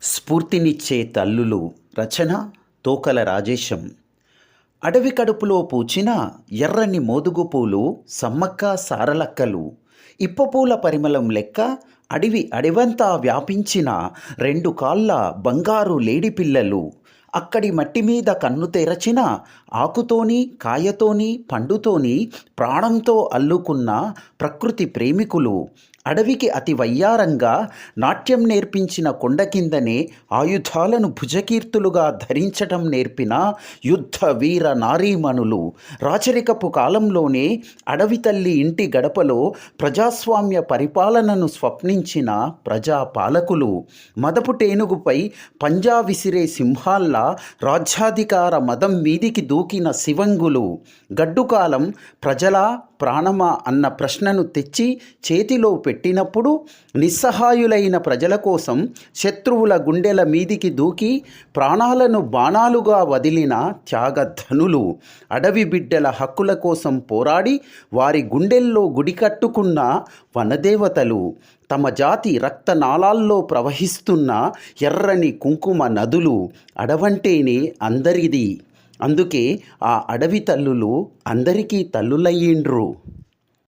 స్ఫూర్తినిచ్చే తల్లులు. రచన తోకల రాజేశం. అడవి కడుపులో పూచిన ఎర్రని మోదుగు పూలు సమ్మక్క సారలక్కలు. ఇప్పపూల పరిమళం లెక్క అడివంతా వ్యాపించిన రెండు కాళ్ళ బంగారు లేడిపిల్లలు. అక్కడి మట్టి మీద కన్ను తెరచిన ఆకుతోని కాయతోని పండుతోని ప్రాణంతో అల్లుకున్న ప్రకృతి ప్రేమికులు. అడవికి అతి వయ్యారంగా నాట్యం నేర్పించిన కొండ కిందనే ఆయుధాలను భుజకీర్తులుగా ధరించటం నేర్పిన యుద్ధ వీర నారీమణులు. రాచరికపు కాలంలోనే అడవి తల్లి ఇంటి గడపలో ప్రజాస్వామ్య పరిపాలనను స్వప్నించిన ప్రజాపాలకులు. మదపు టేనుగుపై పంజా విసిరే సింహాల్లా రాజ్యాధికార మదం మీదికి దూకిన శివంగులు. గడ్డుకాలం ప్రజలా ప్రాణమా అన్న ప్రశ్నను తెచ్చి చేతిలో పెట్టినప్పుడు నిస్సహాయులైన ప్రజల కోసం శత్రువుల గుండెల మీదికి దూకి ప్రాణాలను బాణాలుగా వదిలిన త్యాగధనులు. అడవి బిడ్డల హక్కుల కోసం పోరాడి వారి గుండెల్లో గుడి కట్టుకున్న వనదేవతలు. తమ జాతి రక్తనాళాల్లో ప్రవహిస్తున్న ఎర్రని కుంకుమ నదులు. అడవంటేనే అందరిది. అందుకే ఆ అడవి తల్లులు అందరికీ తల్లులయ్యిండ్రు.